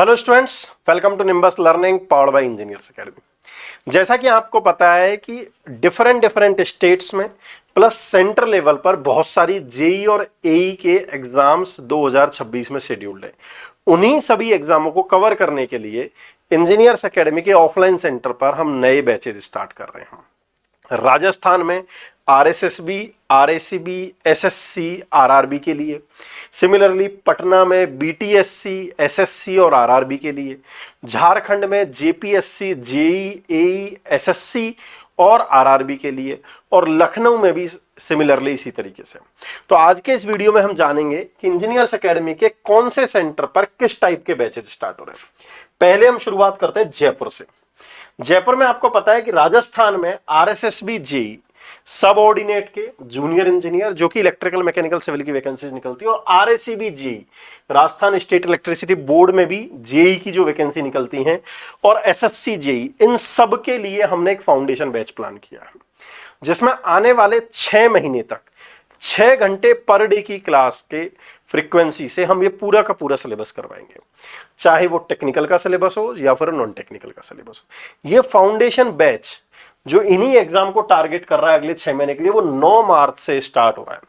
Hello students, welcome to Nimbus learning powered by engineers academy. जैसा कि आपको पता है कि डिफरेंट स्टेट्स में प्लस सेंटर लेवल पर बहुत सारी जेई और एई के एग्जाम्स 2026 में शेड्यूल्ड है। उन्हीं सभी एग्जामों को कवर करने के लिए इंजीनियर्स एकेडमी के ऑफलाइन सेंटर पर हम नए बैचेज स्टार्ट कर रहे हैं। राजस्थान में आरएसएसबी, आरएसीबी, एसएससी, आरआरबी के लिए। सिमिलरली पटना में बीटीएससी, एसएससी और आरआरबी के लिए। झारखंड में जेपीएससी, जेई, एई, एसएससी और आरआरबी के लिए। और लखनऊ में भी सिमिलरली इसी तरीके से। तो आज के इस वीडियो में हम जानेंगे कि इंजीनियर्स एकेडमी के कौन से सेंटर पर किस टाइप के बैचेज स्टार्ट हो रहे हैं। पहले हम शुरुआत करते हैं जयपुर से। जयपुर में आपको पता है कि राजस्थान में आरएसएसबी जेई सब ऑर्डिनेट के जूनियर इंजीनियर, जो कि इलेक्ट्रिकल मैकेनिकल सिविल की वैकेंसीज निकलती है, और RACB JE Rajasthan state electricity board में भी जेई की जो वैकेंसी निकलती हैं, और एसएससी जेई, इन सब के लिए हमने एक फाउंडेशन बैच प्लान किया है जिसमें आने वाले 6 महीने तक 6 घंटे पर डे की क्लास के फ्रीक्वेंसी से हम ये पूरा का पूरा सिलेबस करवाएंगे, चाहे वो टेक्निकल का सिलेबस हो या फिर नॉन टेक्निकल का सिलेबस हो। ये फाउंडेशन बैच जो इन्हीं एग्जाम को टारगेट कर रहा है अगले 6 महीने के लिए, वो 9 मार्च से स्टार्ट हो रहा है।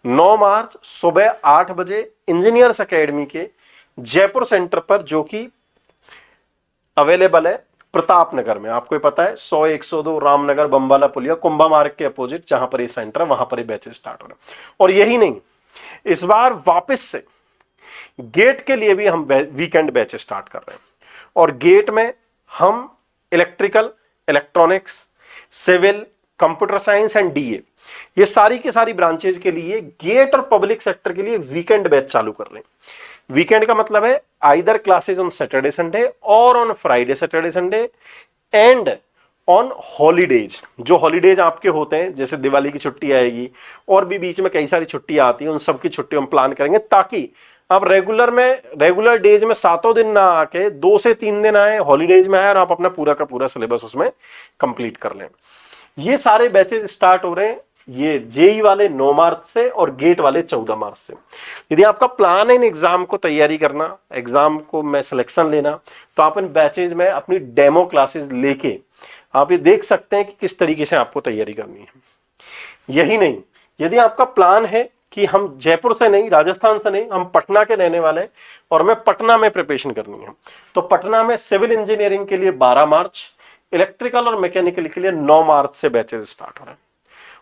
9 मार्च सुबह 8 बजे इंजीनियर्स एकेडमी के जयपुर सेंटर पर, जो कि अवेलेबल है प्रताप नगर में। आपको पता है 100, 102 रामनगर, बम्बाला पुलिया, कुंभा मार्ग के अपोजिट जहां पर ये सेंटर है, वहां पर ये बैचेस स्टार्ट हो रहे हैं। और यही नहीं, इस बार वापस से गेट के लिए भी हम वीकेंड बैच स्टार्ट कर रहे हैं। और गेट में हम electrical, electronics, civil, computer science and DA, ये सारी की सारी ब्रांचेज के लिए गेट और पब्लिक सेक्टर के लिए वीकेंड बैच चालू कर रहे हैं। वीकेंड का मतलब है either classes on Saturday Sunday और on Friday Saturday Sunday and on holidays. जो हॉलीडेज आपके होते हैं, जैसे दिवाली की छुट्टी आएगी और भी बीच में कई सारी छुट्टियां आती हैं, उन सब की छुट्टी हम प्लान करेंगे ताकि आप रेगुलर डेज में 7 दिन ना आके 2 से 3 दिन आए, हॉलीडेज में आए और आप अपना पूरा का पूरा सिलेबस उसमें कंप्लीट कर लें। ये सारे बैचेज स्टार्ट हो रहे हैं, ये जेई वाले 9 मार्च से और गेट वाले 14 मार्च से। यदि आपका प्लान है इन एग्जाम को तैयारी करना, एग्जाम को में सिलेक्शन लेना, तो आप इन बैचेज में अपनी डेमो क्लासेस लेके आप ये देख सकते हैं कि किस तरीके से आपको तैयारी करनी है। यही नहीं, यदि आपका प्लान है कि हम जयपुर से नहीं, राजस्थान से नहीं, हम पटना के रहने वाले हैं और हमें पटना में प्रिपरेशन करनी है, तो पटना में सिविल इंजीनियरिंग के लिए 12 मार्च, इलेक्ट्रिकल और मैकेनिकल के लिए 9 मार्च से बैचेज स्टार्ट हो रहे हैं।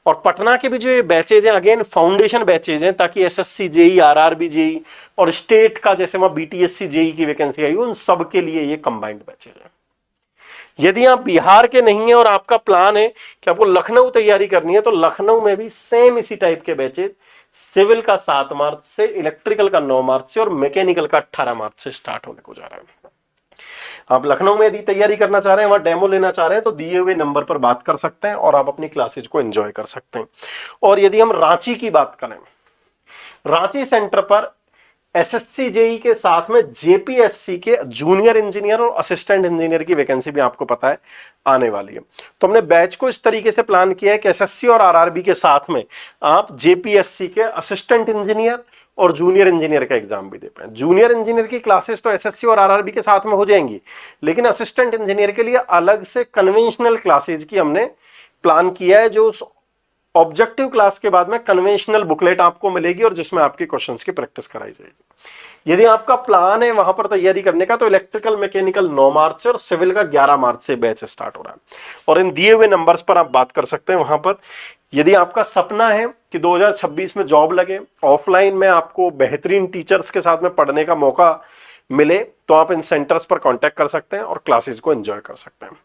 और पटना के भी जो ये बैचेज हैं, अगेन फाउंडेशन बैचेज हैं, ताकि एसएससी जेई, आरआरबी जेई और स्टेट का जैसे वहां बीटीएससी जेई की वैकेंसी आई, उन सब के लिए ये कंबाइंड बैचेज है। यदि आप बिहार के नहीं है और आपका प्लान है कि आपको लखनऊ तैयारी करनी है, तो लखनऊ में भी सेम इसी टाइप के बैचेज सिविल का 7 मार्च से, इलेक्ट्रिकल का 9 मार्च से और मैकेनिकल का 18 मार्च से स्टार्ट होने को जा रहा है। आप लखनऊ में यदि तैयारी करना चाह रहे हैं, वहां डेमो लेना चाह रहे हैं, तो दिए हुए नंबर पर बात कर सकते हैं और आप अपनी क्लासेज को एंजॉय कर सकते हैं। और यदि हम रांची की बात करें, रांची सेंटर पर एसएससी जेई के साथ में जेपीएससी के जूनियर इंजीनियर और असिस्टेंट इंजीनियर की वैकेंसी भी आपको पता है आने वाली है। तो हमने बैच को इस तरीके से प्लान किया है कि एसएससी और आरआरबी के साथ में आप जेपीएससी के असिस्टेंट इंजीनियर और जूनियर इंजीनियर का एग्जाम भी दे पाए। जूनियर इंजीनियर की क्लासेस तो एसएससी और आरआरबी के साथ में हो जाएंगी, लेकिन असिस्टेंट इंजीनियर के लिए अलग से कन्वेंशनल क्लासेज की हमने प्लान किया है, जो ऑब्जेक्टिव क्लास के बाद में कन्वेंशनल बुकलेट आपको मिलेगी और जिसमें आपके क्वेश्चंस की प्रैक्टिस कराई जाएगी। यदि आपका प्लान है वहां पर तैयारी करने का, तो इलेक्ट्रिकल मैकेनिकल 9 मार्च से और सिविल का 11 मार्च से बैच स्टार्ट हो रहा है। और इन दिए हुए नंबर्स पर आप बात कर सकते हैं वहां पर। यदि आपका सपना है कि 2026 में जॉब लगे, ऑफलाइन में आपको बेहतरीन टीचर्स के साथ में पढ़ने का मौका मिले, तो आप इन सेंटर्स पर कांटेक्ट कर सकते हैं और क्लासेस को एंजॉय कर सकते हैं।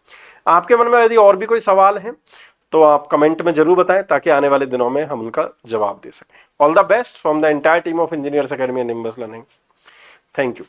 आपके मन में यदि और भी कोई सवाल है तो आप कमेंट में जरूर बताएं, ताकि आने वाले दिनों में हम उनका जवाब दे सकें। All the best from the entire team of engineers academy and nimbus learning. Thank you.